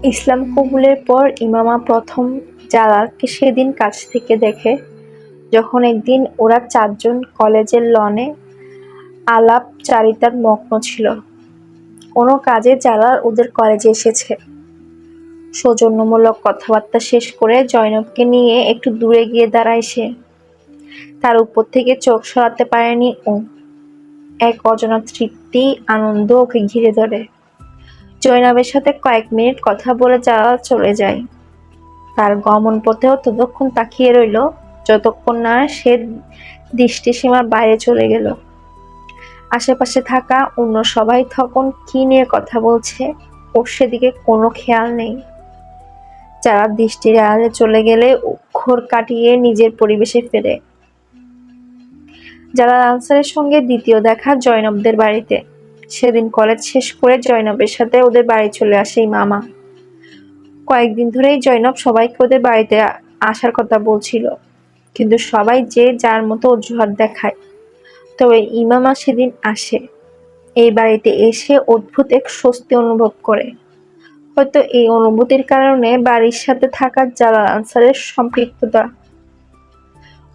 ইসলাম কবুলের পর ইমামা প্রথম জালালকে সেদিন কাছ থেকে দেখে যখন একদিন ওরা চারজন কলেজের লনে আলাপচারিতায় মগ্ন ছিল। কোনো কাজে জালাল ওদের কলেজে এসেছে। সৌজন্যমূলক কথাবার্তা শেষ করে জয়নবকে নিয়ে একটু দূরে গিয়ে দাঁড়ায় সে। তার উপর থেকে চোখ সরাতে পারেনি ও। এক অজানা তৃপ্তি, আনন্দ ওকে ঘিরে ধরে। জয়নবের সাথে কয়েক মিনিট কথা বলে জালাল চলে যায়। তার গমন পথেও ততক্ষণ তাকিয়ে রইল যতক্ষণ না সে দৃষ্টিসীমার বাইরে চলে গেল। আশেপাশে থাকা অন্য সবাই তখন কি নিয়ে কথা বলছে ওর সেদিকে কোনো খেয়াল নেই। যারা দৃষ্টির আড়ালে চলে গেলে ঘোর কাটিয়ে নিজের পরিবেশে ফেরে। জালাল আনসারের সঙ্গে দ্বিতীয় দেখা জয়নবদের বাড়িতে। সেদিন কলেজ শেষ করে জয়নবের সাথে ওদের বাড়ি চলে আসে ইমামা। কয়েকদিন ধরেই জয়নব সবাইকে ওদের বাড়িতে আসার কথা বলছিল, কিন্তু সবাই যে যার মতো অজুহাত দেখায়। তবে ইমামা সেদিন আসে। এই বাড়িতে এসে অদ্ভুত এক স্বস্তি অনুভব করে। হয়তো এই অনুভূতির কারণে বাড়ির সাথে থাকা জালাল আনসারের সম্পৃক্ততা।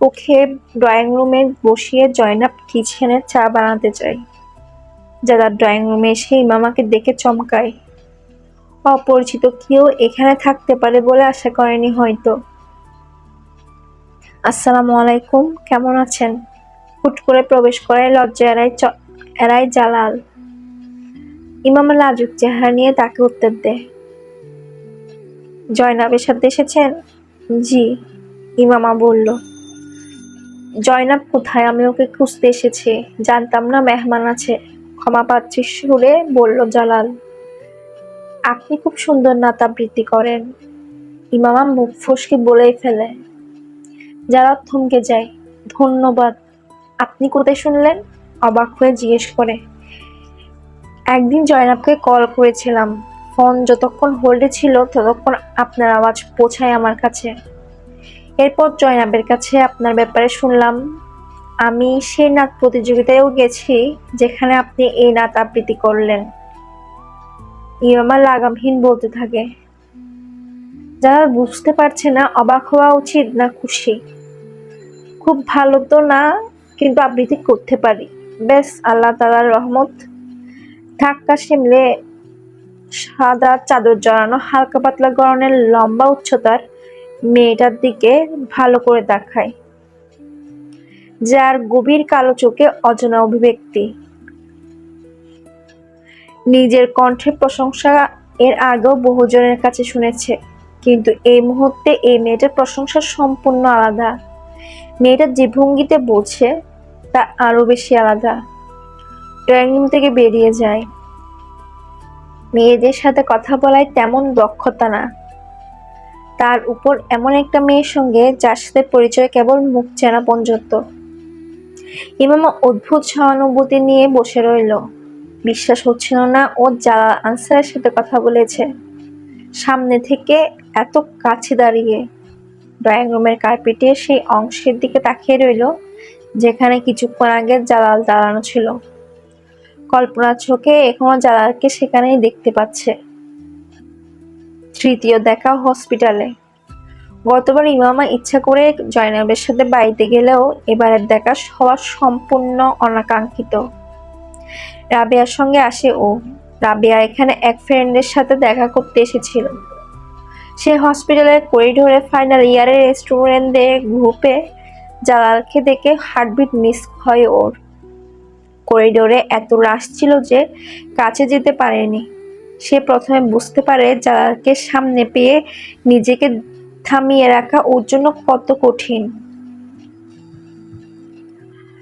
ওকে ড্রয়িং রুমে বসিয়ে জয়নব কিচেনে চা বানাতে চায়। যারা ড্রয়িং রুমে এসে ইমামাকে দেখে চমকায়। অপরিচিত কেউ এখানে থাকতে পারে বলে আশা করেনি হয়তো। আসসালামু আলাইকুম, কেমন আছেন? হুট করে প্রবেশ করায় লজ্জা এড়ায় জালাল। ইমামা লাজুক চেহারা নিয়ে তাকে উত্তর দেয়। জয়নবের সাথে এসেছেন? জি, ইমামা বলল। জয়নব কোথায়? আমি ওকে খুঁজতে এসেছি, জানতাম না মেহমান আছে, ক্ষমা পাত্রী সুরে বলল জালাল। আপনি খুব সুন্দর নাত আবৃত্তি করেন, ইমামা মুখ ফসকে বলেই ফেলে। জালাল থমকে যায়। ধন্যবাদ। আপনি কোথায় শুনলেন? অবাক হয়ে জিজ্ঞেস করে। একদিন জয়নবকে কল করেছিলাম, ফোন যতক্ষণ হোল্ডে ছিল ততক্ষণ আপনার আওয়াজ পৌঁছায় আমার কাছে। এরপর জয়নবের কাছে আপনার ব্যাপারে শুনলাম। আমি সেই নাচ প্রতিযোগিতায়ও গেছি যেখানে আপনি এই নাচ আবৃত্তি করলেন। ইমামা লাগামহীন বলতে থাকে। যারা বুঝতে পারছে না অবাক হওয়া উচিত না খুশি। খুব ভালো তো না, কিন্তু আবৃত্তি করতে পারি, বেশ আল্লাহ তাআলার রহমত। ধাক্কা সামলে সাদা চাদর জড়ানো হালকা পাতলা গড়নের লম্বা উচ্চতার মেয়েটার দিকে ভালো করে তাকায়, যার গভীর কালো চোখে অজানা অভিব্যক্তি। নিজের কণ্ঠের প্রশংসা এর আগেও বহুজনের কাছে শুনেছে, কিন্তু এই মুহূর্তে এই মেয়েটার প্রশংসা সম্পূর্ণ আলাদা। মেয়েটা যে ভঙ্গিতে বলছে তা আরো বেশি আলাদা। ড্রয়িং রুম থেকে বেরিয়ে যায়। মেয়েদের সাথে কথা বলায় তেমন দক্ষতা না, তার উপর এমন একটা মেয়ের সঙ্গে যার সাথে পরিচয় কেবল মুখ চেনা পর্যন্ত। ইমামা অদ্ভুত সহানুভূতি নিয়ে বসে রইল। বিশ্বাস হচ্ছিল না ও জালাল আনসারের সাথে কথা বলেছে, সামনে থেকে এত কাছে দাঁড়িয়ে। ড্রয়িং রুমের কার্পেটে সেই অংশের দিকে তাকিয়ে রইল যেখানে কিছুক্ষণ আগে জালাল দাঁড়ানো ছিল। কল্পনার চোখে এখনো জালালকে সেখানেই দেখতে পাচ্ছে। তৃতীয় দেখা হসপিটালে। গতবার ইমামা ইচ্ছা করে জয়নবের সাথে বাড়িতে গেলেও এবারের দেখা হওয়া সম্পূর্ণ অনাকাঙ্ক্ষিত। রাবেয়ার সঙ্গে আসে ও। রাবেয়া এখানে এক ফ্রেন্ডের সাথে দেখা করতে এসেছিল। সে হসপিটালের করিডোরে ফাইনাল ইয়ারের স্টুডেন্টদের গ্রুপে জালালকে দেখে হার্টবিট মিস হয় ওর। করিডোরে এত রাশ ছিল যে কাছে যেতে পারেনি। সে প্রথমে বুঝতে পারে জালালকে সামনে পেয়ে নিজেকে থামিয়ে রাখা ওর জন্য কত কঠিন।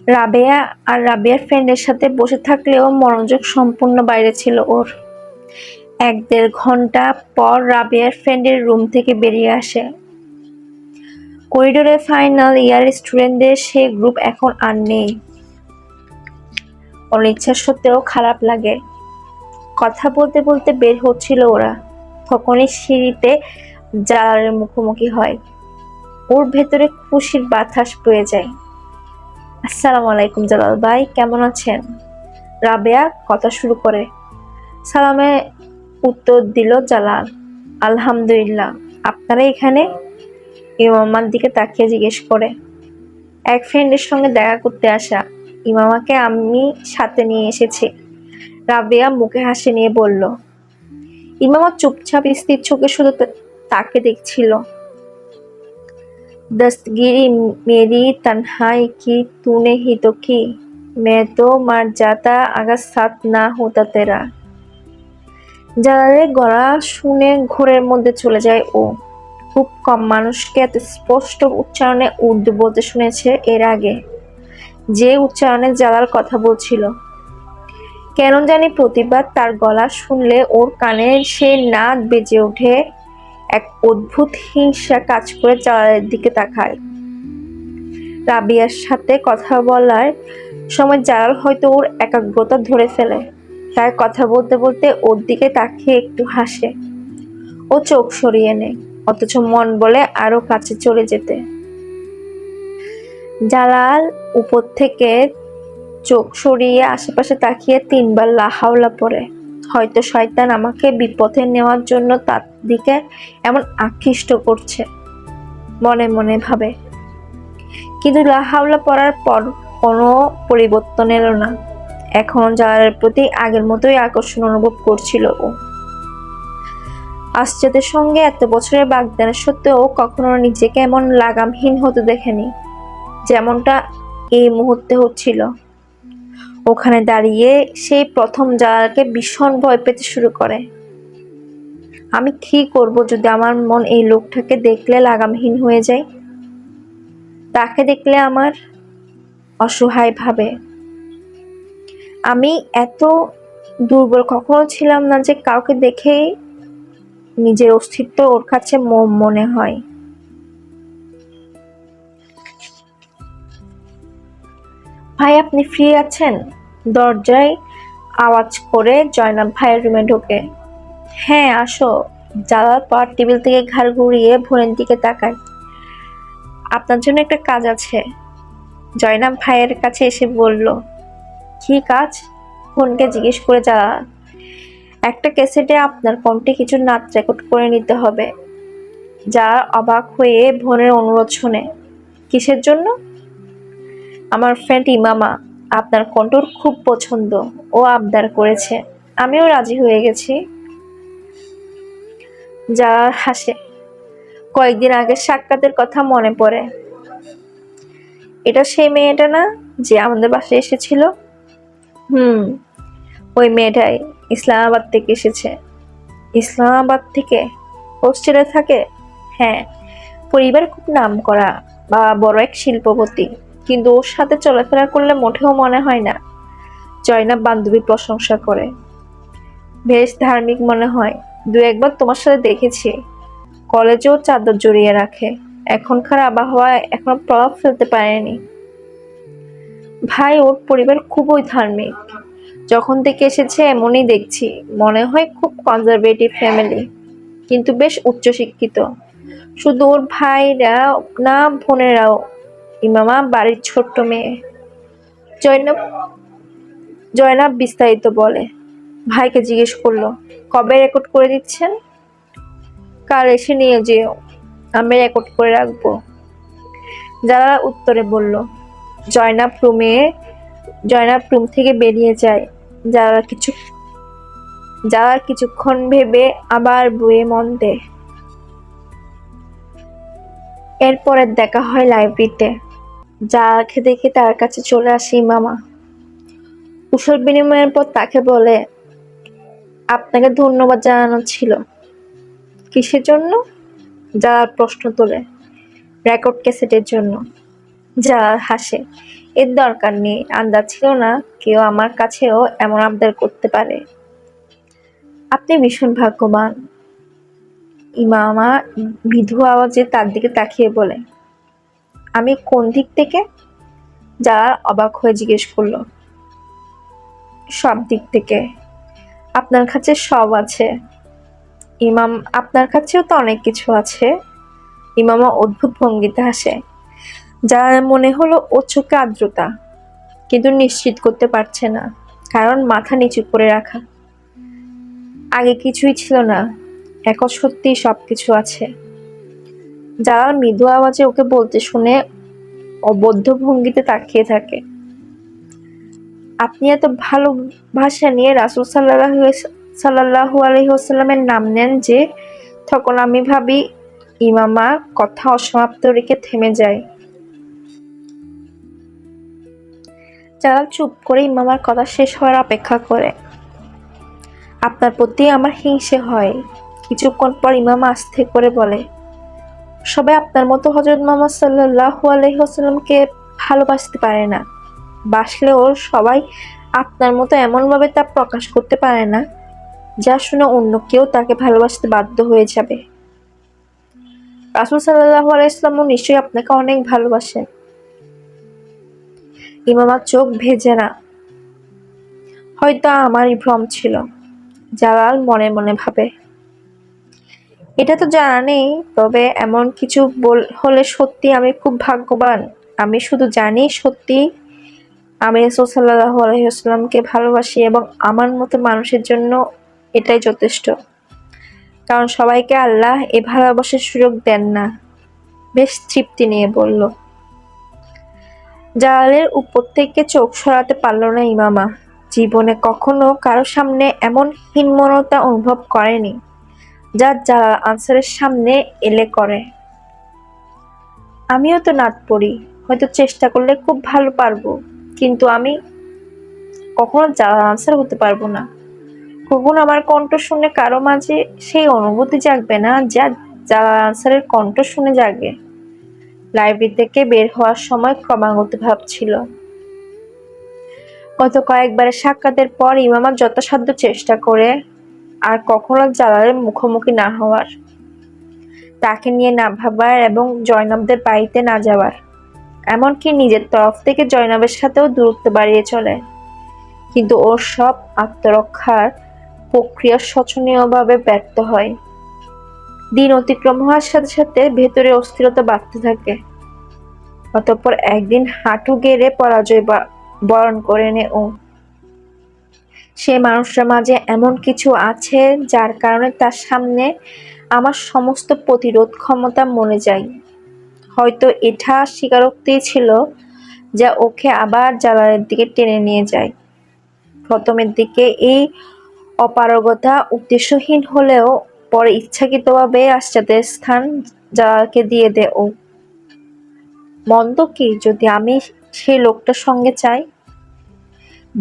রাবেয়া আর রাবেয়ার ফ্রেন্ডের সাথে বসে থাকলেও মনোযোগ সম্পূর্ণ বাইরে ছিল ওর। 1-1.5 ঘন্টা পর রাবেয়ার ফ্রেন্ডের রুম থেকে বেরিয়ে আসে। করিডোরে ফাইনাল ইয়ার স্টুডেন্টদের সে গ্রুপ এখন আর নেই। অনিচ্ছা সত্ত্বেও খারাপ লাগে। কথা বলতে বলতে বের হচ্ছিল ওরা, তখনই সিঁড়িতে জালালের মুখোমুখি হয়। ওর ভেতরে খুশির বাতাস বয়ে যায়। আসসালামু আলাইকুম জালাল ভাই, কেমন আছেন? রাবেয়া কথা শুরু করে। সালামে উত্তর দিল জালাল। আলহামদুলিল্লাহ। আপনারা এখানে? ইমামার দিকে তাকিয়ে জিজ্ঞেস করে। এক ফ্রেন্ডের সঙ্গে দেখা করতে আসা। ইমামাকে আমি সাথে নিয়ে এসেছি। রাবেয়া মুখে হাসি নিয়ে বলল। ইমামা চুপচাপ স্থির চোখে শুধু তাকে দেখছিল। दस्तगीरी मेरी तन्हाई की तूने ही तो की, मैं तो मर जाता अगर साथ ना होता तेरा। জালালের গলা শুনে ঘোরের মধ্যে চলে যায় ও। খুব কম মানুষকে এত স্পষ্ট উচ্চারণে উর্দু বলতে শুনেছে এর আগে, যে উচ্চারণে জালাল কথা বলছিল। কেন জানি প্রতিবার তার গলা শুনলে ওর কানে সে নাদ বেজে ওঠে। এক অদ্ভুত হিংসা কাজ করে জালালের দিকে তাকায়। রাবিয়ার সাথে কথা বলার সময় জালাল হয়তো ওর একাগ্রতা ধরে ফেলে, তাই কথা বলতে বলতে ওর দিকে তাকিয়ে একটু হাসে। ও চোখ সরিয়ে নেয়, অথচ মন বলে আরো কাছে চলে যেতে। জালাল উপর থেকে চোখ সরিয়ে আশেপাশে তাকিয়ে 3 বার লা হাওলা পড়ে। হয়তো শয়তান আমাকে বিপথে নেওয়ার জন্য তার দিকে এমন আকৃষ্ট করছে, মনে মনে ভাবে। কিন্তু লা হাওলা পড়ার পর কোনো পরিবর্তন এলো না। এখন জালালের প্রতি আগের মতোই আকর্ষণ অনুভব করছিল ও। আশ্চর্যের সঙ্গে এত বছরের বাগদানের সত্ত্বেও কখনো নিজেকে এমন লাগামহীন হতে দেখেনি, যেমনটা এই মুহূর্তে হচ্ছিল। ওখানে দাঁড়িয়ে সেই প্রথম জালালকে ভীষণ ভয় পেতে শুরু করে। আমি কি করব যদি আমার মন এই লোকটাকে দেখলে লাগামহীন হয়ে যায়? তাকে দেখলে আমার অসহায় ভাবে। আমি এত দুর্বল কখনো ছিলাম না যে কাউকে দেখেই নিজের অস্তিত্ব ওর কাছে মনে হয়। ভাই, আপনি ফ্রি আছেন? দরজায় আওয়াজ করে জয়নাব ভাইয়ের রুমে ঢোকে। হ্যাঁ, আসো। জালাল পর টেবিল থেকে ঘাড় ঘুরিয়ে বোনের দিকে তাকায়। আপনার জন্য একটা কাজ আছে। জয়নাব ভাইয়ের কাছে এসে বলল। কি কাজ? বোনকে জিজ্ঞেস করে জালাল। একটা ক্যাসেটে আপনার কণ্ঠে কিছু নাচ রেকর্ড করে নিতে হবে। যারা অবাক হয়ে বোনের অনুরোধ শোনে। কিসের জন্য? আমার ফ্রেন্ড ইমামা আপনার কণ্ঠর খুব পছন্দ, ও আবদার করেছে। আমিও রাজি হয়ে গেছি। যারা হাসে। কয়েকদিন আগে সাক্ষাতের কথা মনে পড়ে। এটা সেই মেয়েটা না যে আমাদের বাসায় এসেছিল? ওই মেয়েটাই। ইসলামাবাদ থেকে এসেছে। ইসলামাবাদ থেকে? হোস্টেলে থাকে? হ্যাঁ। পরিবার খুব নামকরা বা বড় এক শিল্পপতি, কিন্তু ওর সাথে চলাফেরা করলে মোটেও মনে হয় না। জয়নাব বান্ধবীর প্রশংসা করে। বেশ ধার্মিক মনে হয়। 2-1 বার তোমার সাথে দেখেছি। কলেজেও চাদর জড়িয়ে রাখে। এখনকার আবহাওয়ায় এখনো প্রভাব ফেলতে পারেনি। ভাই, ওর পরিবার খুবই ধার্মিক। যখন থেকে এসেছে এমনই দেখছি। মনে হয় খুব কনজারভেটিভ ফ্যামিলি, কিন্তু বেশ উচ্চশিক্ষিত। শুধু ওর ভাইরা না, বোনেরাও। ইমামা বাড়ির ছোট্ট মেয়ে। জয়নাব জয়নাব বিস্তারিত বলে। ভাইকে জিজ্ঞেস করলো, কবে রেকর্ড করে দিচ্ছেন? কাল এসে নিয়ে যেও, আমি রেকর্ড করে রাখবো। যারা উত্তরে বলল। জয়নাব রুম থেকে বেরিয়ে যায়। যারা কিছুক্ষণ ভেবে আবার বইয়ে মন দেয়। এরপরে দেখা হয় লাইব্রেরিতে। যাকে দেখে তার কাছে চলে আসে ইমামা। কুশল বিনিময়ের পর তাকে বলে, আপনাকে ধন্যবাদ জানানো ছিল। কিসের জন্য? যার প্রশ্ন তোলে। রেকর্ড ক্যাসেটের জন্য। যার হাসে। এর দরকার নেই। আন্দাজ ছিল না কেউ আমার কাছেও এমন আবদার করতে পারে। আপনি ভীষণ ভাগ্যবান। ইমামা মৃদু আওয়াজে তার দিকে তাকিয়ে বলে। আমি কোন দিক থেকে? যারা অবাক হয়ে জিজ্ঞেস করলো। সব দিক থেকে। আপনার কাছে সব আছে। আপনার কাছেও তো অনেক কিছু আছে। ইমামা অদ্ভুত ভঙ্গিতে হাসে। যার মনে হলো ও চোখে আর্দ্রতা, কিন্তু নিশ্চিত করতে পারছে না, কারণ মাথা নিচু করে রাখা। আগে কিছুই ছিল না, এখন সত্যি সবকিছু আছে। জালাল মৃদু আওয়াজে ওকে বলতে শুনে অবদ্ধ ভঙ্গিতে তাকিয়ে থাকে। আপনি এত ভালোবাসা নিয়ে রাসূল সাল্লাল্লাহু আলাইহি ওয়াসাল্লামের নাম নেন যে? তখন আমি ভাবি। ইমামা কথা অসমাপ্ত রেখে থেমে যায়। জালাল চুপ করে ইমামার কথা শেষ হওয়ার অপেক্ষা করে। আপনার প্রতি আমার হিংসে হয়। কিছুক্ষণ পর ইমামা আস্তে করে বলে, সবাই আপনার মতো হযরত মুহাম্মদ সাল্লাল্লাহু আলাইহি ওয়াসাল্লামকে ভালোবাসতে পারে না। বাসলেও সবাই আপনার মতো এমনভাবে তা প্রকাশ করতে পারে না যা শুনে অন্য কেউ তাকে ভালোবাসতে বাধ্য হয়ে যাবে। রাসূল সাল্লাল্লাহু আলাইহি ওয়াসাল্লামও নিশ্চয়ই আপনাকে অনেক ভালোবাসেন। ইমামার চোখ ভেজে না। হয়তো আমারই ভ্রম ছিল, জালাল মনে মনে ভাবে। এটা তো জানা নেই, তবে এমন কিছু হলে সত্যি আমি খুব ভাগ্যবান। আমি শুধু জানি সত্যি আমি রাসূল সাল্লাল্লাহু আলাইহি ওয়াসাল্লামকে ভালোবাসি এবং আমার মতো মানুষের জন্য এটাই যথেষ্ট। কারণ সবাইকে আল্লাহ এ ভালোবাসার সুযোগ দেন না। বেশ তৃপ্তি নিয়ে বলল। জালালের উপর থেকে চোখ সরাতে পারল না ইমামা। জীবনে কখনো কারো সামনে এমন হীনমন্যতা অনুভব করেনি যা জালাল আনসারের সামনে এলে করে। আমিও তো নাত পড়ি, হয়তো চেষ্টা করলে খুব ভালো পারবো, কিন্তু আমি কখনো জালাল আনসার হতে পারবো না। কখনো আমার কণ্ঠ শুনে কারো মাঝে সেই অনুভূতি জাগবে না যা জালাল আনসারের কণ্ঠ শুনে জাগে। লাইব্রেরি থেকে বের হওয়ার সময় ক্রমাগত ভাবছিল। গত কয়েকবারের সাক্ষাতের পর ইমামা যথাসাধ্য চেষ্টা করে আর কখনো জালালের মুখোমুখি না হওয়ার, তাকে নিয়ে না ভাবার এবং জয়নাবদের বাড়িতে না যাওয়ার। এমনকি নিজের তরফ থেকে জয়নাবের সাথেও দূরত্ব বাড়িয়ে চলে। কিন্তু ওর সব আত্মরক্ষার প্রক্রিয়া শোচনীয়ভাবে ব্যর্থ হয়। দিন অতিক্রম হওয়ার সাথে সাথে ভেতরে অস্থিরতা বাড়তে থাকে। অতঃপর একদিন হাঁটু গেড়ে পরাজয় বরণ করে নেয় ও। সে মানুষটার মাঝে এমন কিছু আছে যার কারণে তার সামনে আমার সমস্ত প্রতিরোধ ক্ষমতা মরে যায়। হয়তো এটা স্বীকারোক্তি ছিল যা ওকে আবার জালালের দিকে টেনে নিয়ে যায়। প্রথমের দিকে এই অপারগতা উদ্দেশ্যহীন হলেও পরে ইচ্ছাকৃতভাবে আশ্চাদের স্থান জালালকে দিয়ে দেয় ও। মন্দ কি যদি আমি সেই লোকটার সঙ্গে চাই,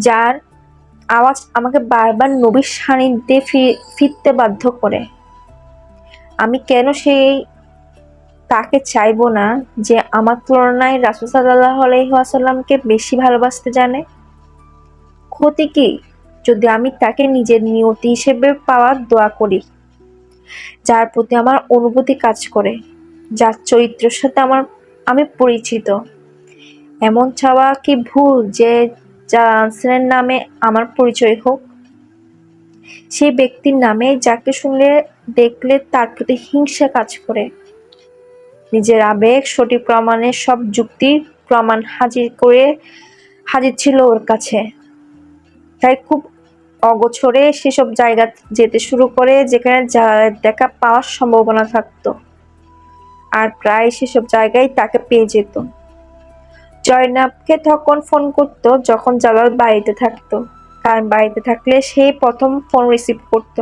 যার আওয়াজ আমাকে বারবার নবীর সান্নিধ্যে ফিরতে বাধ্য করে? আমি কেন তাকে চাইবো না যে আমার তুলনায় রাসূল সাল্লাল্লাহু আলাইহি ওয়াসাল্লামকে বেশি ভালোবাসতে জানে? ক্ষতি কি যদি আমি তাকে নিজের নিয়তি হিসেবে পাওয়ার দোয়া করি, যার প্রতি আমার অনুভূতি কাজ করে, যার চরিত্রের সাথে আমি পরিচিত? এমন চাওয়া কি ভুল যে জালাল আনসারের নামে আমার পরিচয় হোক? সেই ব্যক্তির নামে যাকে শুনলে দেখলে তার প্রতি হিংসা কাজ করে। নিজের আবেগ সঠিক প্রমাণের সব যুক্তি প্রমাণ হাজির ছিল ওর কাছে। তাই খুব অগোছরে সেসব জায়গা যেতে শুরু করে যেখানে জালালের দেখা পাওয়ার সম্ভাবনা থাকতো, আর প্রায় সেসব জায়গায় তাকে পেয়ে যেত। জয়নাবকে তখন ফোন করতো যখন জালাল বাড়িতে থাকতো, কারণ বাড়িতে থাকলে সেই প্রথম ফোন রিসিভ করতো।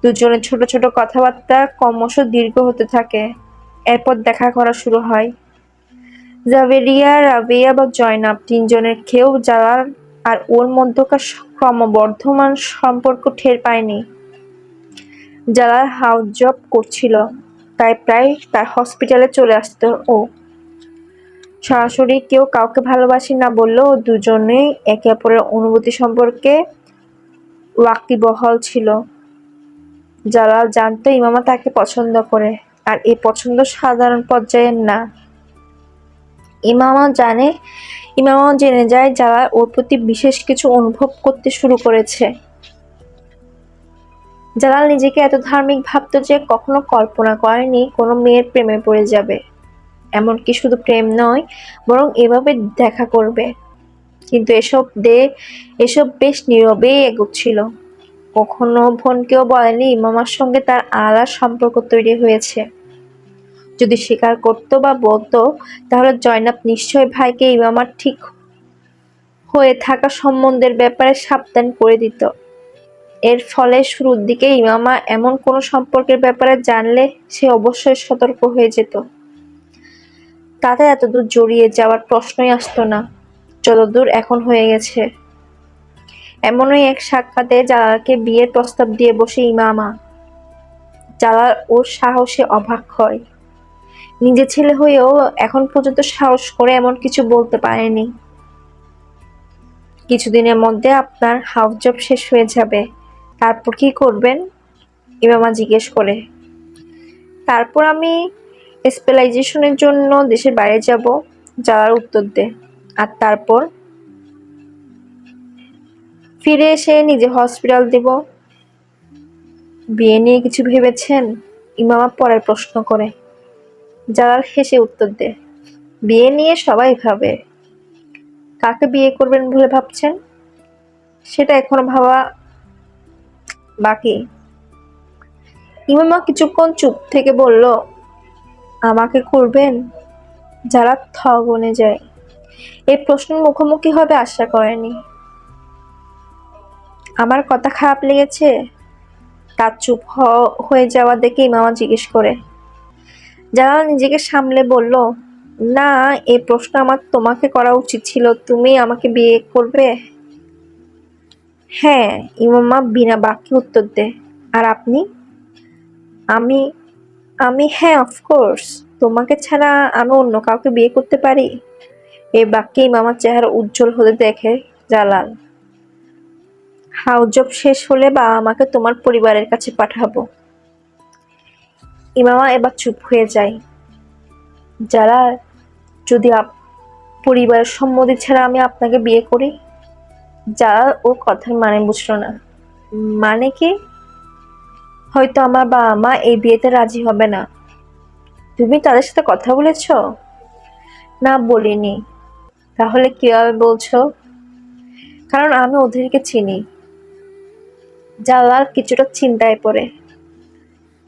দুজনের ছোট ছোট কথাবার্তা ক্রমশ দীর্ঘ হতে থাকে। এরপর দেখা করা শুরু হয়। জাভেরিয়া, রাবেয়া বা জয়নাব তিনজনের কেউ জালাল আর ওর মধ্যকার ক্রমবর্ধমান সম্পর্ক টের পায়নি। জালাল হাউস জব করছিল, তাই প্রায় তার হসপিটালে চলে আসতো ও। সরাসরি কেউ কাউকে ভালোবাসি না বললেও দুজনেই একে অপরের অনুভূতি সম্পর্কে ওয়াকিবহাল ছিল। জালাল জানতো ইমামা তাকে পছন্দ করে, আর এই পছন্দ সাধারণ পর্যায়ের না। ইমামাও জেনে যায় জালাল ওর প্রতি বিশেষ কিছু অনুভব করতে শুরু করেছে। জালাল নিজেকে এত ধার্মিক ভাবতো যে কখনো কল্পনা করেনি কোনো মেয়ের প্রেমে পড়ে যাবে। এমনকি শুধু প্রেম নয়, বরং এভাবে দেখা করবে। কিন্তু এসব বেশ নীরবেই এগোচ্ছিল। কখনো বোনকেও বলেনি ইমামার সঙ্গে তার আলাদা সম্পর্ক তৈরি হয়েছে। যদি স্বীকার করতো বা বলতো তাহলে জয়নাব নিশ্চয়ই ভাইকে ইমামার ঠিক হয়ে থাকা সম্বন্ধের ব্যাপারে সাবধান করে দিত। এর ফলে শুরুর দিকে ইমামা এমন কোনো সম্পর্কের ব্যাপারে জানলে সে অবশ্যই সতর্ক হয়ে যেত। তাতে এতদূর জড়িয়ে যাওয়ার প্রশ্নই আসতো না, যতদূর এখন হয়ে গেছে। এমনই এক সাক্ষাতে জালালকে বিয়ের প্রস্তাব দিয়ে বসে ইমামা। জালাল ওর সাহসে অবাক হয়। নিজে ছেলে হয়েও এখন পর্যন্ত সাহস করে এমন কিছু বলতে পারেনি। কিছুদিনের মধ্যে আপনার হাউস জব শেষ হয়ে যাবে, তারপর কি করবেন? ইমামা জিজ্ঞেস করে। তারপর আমি স্পেশালাইজেশনের জন্য দেশের বাইরে যাব, জালাল উত্তর দেয়। আর তারপর ফিরে এসে নিজে হসপিটাল দেব। বিয়ে নিয়ে কিছু ভেবেছেন? ইমামা পরের প্রশ্ন করে। জালাল হেসে উত্তর দেয়, বিয়ে নিয়ে সবাই ভাবে। কাকে বিয়ে করবেন বলে ভাবছেন? সেটা এখনো ভাবা বাকি। ইমামা কিছুক্ষণ চুপ থেকে বলল, আমাকে করবেন? যারা বনে যায়। এই প্রশ্নের মুখোমুখি হবে আশা করেনি। আমার কথা খারাপ লেগেছে? তার চুপ হয়ে যাওয়া দেখে ইমামা জিজ্ঞেস করে। জালাল নিজেকে সামলে বলল, না, এই প্রশ্ন আমার তোমাকে করা উচিত ছিল। তুমি আমাকে বিয়ে করবে? হ্যাঁ, ইমামা বিনা বাক্যে উত্তর দেয়। আর আপনি? আমি আমি হ্যাঁ, অফকোর্স। তোমাকে ছাড়া আমি অন্য কাউকে বিয়ে করতে পারি? এই বাক্যে ইমামার চেহারা উজ্জ্বল হতে দেখে জালাল। হাউস জব শেষ হলে বাবা মাকে তোমার পরিবারের কাছে পাঠাবো। ইমামা এবার চুপ হয়ে যায়। জালাল, যদি পরিবারের সম্মতি ছাড়া আমি আপনাকে বিয়ে করি? জালাল ওর কথার মানে বুঝলো না। মানে কি? হয়তো আমার বাবা মা এই বিয়েতে রাজি হবে না। তুমি তাদের সাথে কথা বলেছ? না, বলিনি। তাহলে কিভাবে বলছো? কারণ আমি ওদেরকে চিনি। জালাল কিছুটা চিন্তায় পড়ে।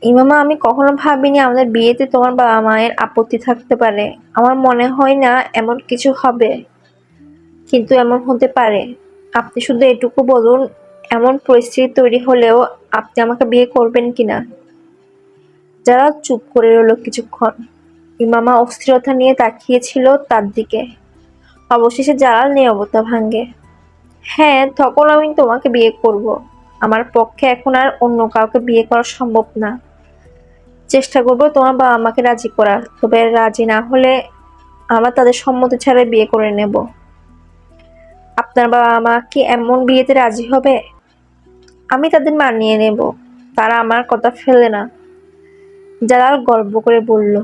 ইমামা, আমি কখনো ভাবিনি আমাদের বিয়েতে তোমার বাবা মায়ের আপত্তি থাকতে পারে। আমার মনে হয় না এমন কিছু হবে, কিন্তু এমন হতে পারে। আপনি শুধু এটুকু বলুন, এমন পরিস্থিতি তৈরি হলেও আপনি আমাকে বিয়ে করবেন কিনা? জালাল চুপ করে রইল কিছুক্ষণ। ইমামা অস্থিরতা নিয়ে তাকিয়েছিল তার দিকে। অবশেষে জালাল নীরবতা ভাঙে। হ্যাঁ, তখন আমি তোমাকে বিয়ে করব। আমার পক্ষে এখন আর অন্য কাউকে বিয়ে করা সম্ভব না। চেষ্টা করব তোমার বাবা আমাকে রাজি করার, তবে রাজি না হলে আমরা তাদের সম্মতি ছাড়া বিয়ে করে নেব। আপনার বাবা মা কি এমন বিয়েতে রাজি হবে? আমি তাদের মানিয়ে নেব, তারা আমার কথা ফেলে না। জালাল গর্ব করে বলল।